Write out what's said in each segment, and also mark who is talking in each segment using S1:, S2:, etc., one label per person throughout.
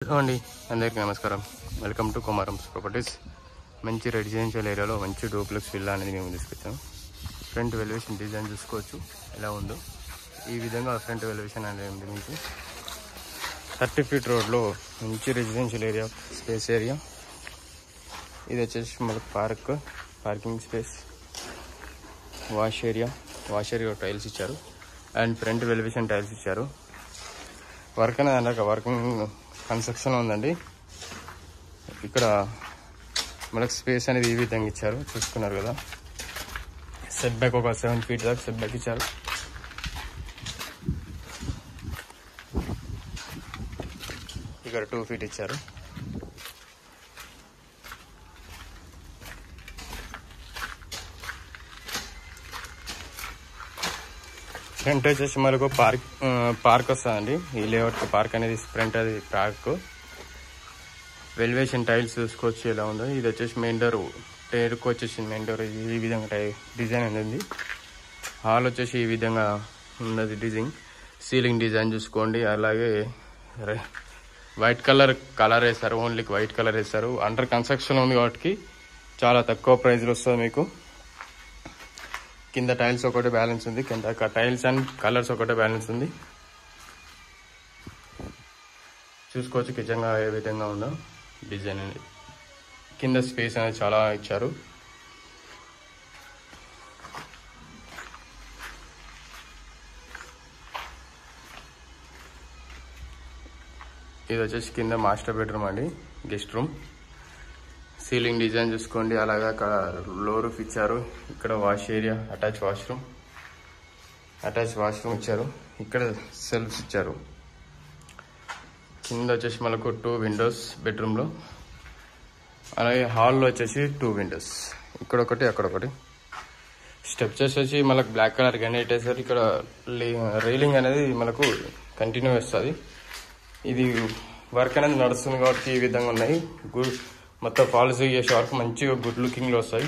S1: అండి అందరికీ నమస్కారం. Welcome to Kumaram's properties. మంచి రెసిడెన్షియల్ ఏరియాలో మంచి డూప్లెక్స్ విల్లా అనేది మేము తీసుకొచ్చాం. ఫ్రంట్ ఎలివేషన్ డిజైన్ చూసుకోవచ్చు ఎలా ఉందో. ఈ విధంగా ఫ్రంట్ ఎలివేషన్ అనేది ఉంది. మీకు 30 ఫీట్ రోడ్లో మంచి రెసిడెన్షియల్ ఏరియా, స్పేస్ ఏరియా. ఇది వచ్చేసి మనకు parking space, wash area tiles ఇచ్చారు అండ్ ఫ్రంట్ ఎలివేషన్ టైల్స్ ఇచ్చారు. వర్క్ అనేది అన్నాక వర్కింగ్ కన్స్ట్రక్షన్ ఉందండి. ఇక్కడ మనకు స్పేస్ అనేది ఈ విధంగా ఇచ్చారు, చూసుకున్నారు కదా. సెట్ బ్యాక్ ఒక 7 ఫీట్ దాకా సెట్ బ్యాక్ ఇచ్చారు. ఇక్కడ 2 ఫీట్ ఇచ్చారు. ఫ్రంట్ వచ్చేసి మనకు పార్క్ వస్తుందండి. ఈ లేఅవుట్ పార్క్ అనేది ఫ్రంట్ అది పార్క్. ఎలివేషన్ టైల్స్ చూసుకోవచ్చు ఎలా ఉందో. ఇది వచ్చేసి మెయిన్ డోర్, టేరుకు వచ్చేసి మెయిన్ డోర్ ఈ విధంగా డిజైన్ అనేది. హాల్ వచ్చేసి ఈ విధంగా ఉన్నది డిజైన్. సీలింగ్ డిజైన్ చూసుకోండి. అలాగే వైట్ కలర్ వేస్తారు, ఓన్లీ వైట్ కలర్ వేస్తారు. అండర్ కన్స్ట్రక్షన్ ఉంది కాబట్టి చాలా తక్కువ ప్రైస్లో వస్తుంది మీకు. కింద టైల్స్ ఒకటే బ్యాలెన్స్ ఉంది, కింద టైల్స్ అండ్ కలర్స్ ఒకటే బ్యాలెన్స్ ఉంది. చూసుకోవచ్చు కిచెన్ ఏ విధంగా ఉందో డిజైన్ అనేది. కింద స్పేస్ అనేది చాలా ఇచ్చారు. ఇది వచ్చేసి కింద మాస్టర్ బెడ్రూమ్ అండి, గెస్ట్ రూమ్. సీలింగ్ డిజైన్ చూసుకోండి. అలాగే అక్కడ లో రూఫ్ ఇచ్చారు. ఇక్కడ వాష్ ఏరియా, అటాచ్ వాష్రూమ్ ఇచ్చారు. ఇక్కడ సెల్ఫ్స్ ఇచ్చారు. కింద వచ్చేసి మనకు 2 విండోస్ బెడ్రూమ్లో. అలాగే హాల్లో వచ్చేసి 2 విండోస్, ఇక్కడ ఒకటి అక్కడ ఒకటి. స్టెప్స్ వచ్చేసి మనకు బ్లాక్ కలర్ గ్రానైట్ వేసారు. ఇక్కడ రైలింగ్ అనేది మనకు కంటిన్యూ వస్తుంది. ఇది వర్క్ అనేది నడుస్తుంది కాబట్టి ఈ విధంగా ఉన్నాయి. మొత్తం పాలసీ చేసే వరకు మంచిగా గుడ్ లుకింగ్లో వస్తాయి.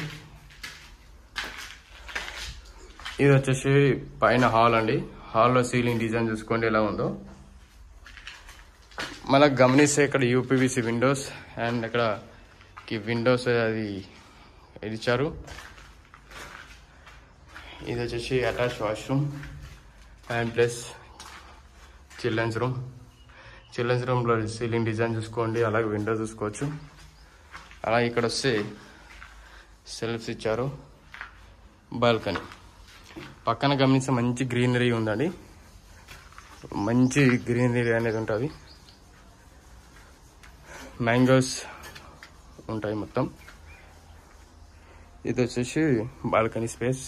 S1: ఇది వచ్చేసి పైన హాల్ అండి. హాల్లో సీలింగ్ డిజైన్ చూసుకోండి ఎలా ఉందో. మనకు గమనిస్తే ఇక్కడ యూపీవీసీ విండోస్ అండ్ ఇక్కడ విండోస్ అది ఇచ్చారు. ఇది వచ్చేసి attach washroom and plus children's రూమ్లో సీలింగ్ డిజైన్ చూసుకోండి. అలాగే విండో చూసుకోవచ్చు. అలాగే ఇక్కడ వస్తే సెల్ఫ్స్ ఇచ్చారు. బాల్కనీ పక్కన గమనిస్తే మంచి గ్రీనరీ ఉందండి. మంచి గ్రీనరీ అనేది ఉంటుంది. మ్యాంగోస్ ఉంటాయి మొత్తం. ఇది వచ్చేసి బాల్కనీ స్పేస్.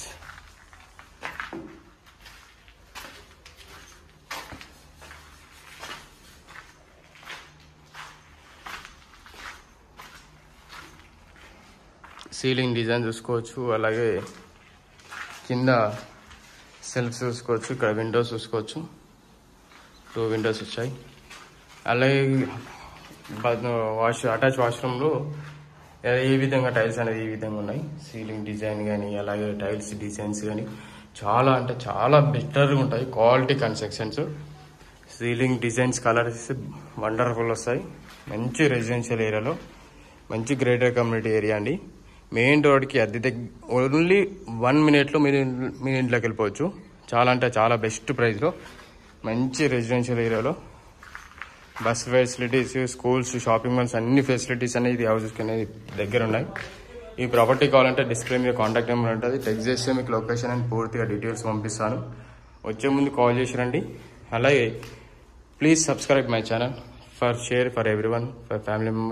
S1: సీలింగ్ డిజైన్ చూసుకోవచ్చు. అలాగే కింద సెల్ఫ్స్ చూసుకోవచ్చు. ఇక్కడ విండోస్ చూసుకోవచ్చు. 2 విండోస్ వచ్చాయి. అలాగే అటాచ్ వాష్రూమ్లో ఈ విధంగా టైల్స్ అనేది ఈ విధంగా ఉన్నాయి. సీలింగ్ డిజైన్ కానీ అలాగే టైల్స్ డిజైన్స్ కానీ చాలా అంటే చాలా బెటర్గా ఉంటాయి. Quality constructions, ceiling designs, colours wonderful వస్తాయి. మంచి రెసిడెన్షియల్ ఏరియాలో మంచి గ్రేటర్ కమ్యూనిటీ ఏరియా అండి. మెయిన్ రోడ్కి ఓన్లీ 1 మినిట్లో మీరు ఇంట్లోకి వెళ్ళిపోవచ్చు. చాలా అంటే చాలా బెస్ట్ ప్రైస్లో మంచి రెసిడెన్షియల్ ఏరియాలో bus facilities, schools, shopping malls అన్ని ఫెసిలిటీస్ అనేది హౌసెస్కి అనేది దగ్గర ఉన్నాయి. ఈ ప్రాపర్టీ కావాలంటే డిస్ప్లే మీద కాంటాక్ట్ నెంబర్ ఉంటుంది. టెక్స్ట్ చేస్తే మీకు లొకేషన్ అండ్ పూర్తిగా డీటెయిల్స్ పంపిస్తాను. వచ్చే ముందు కాల్ చేసి రండి. అలాగే please subscribe my channel for share for everyone, for family members.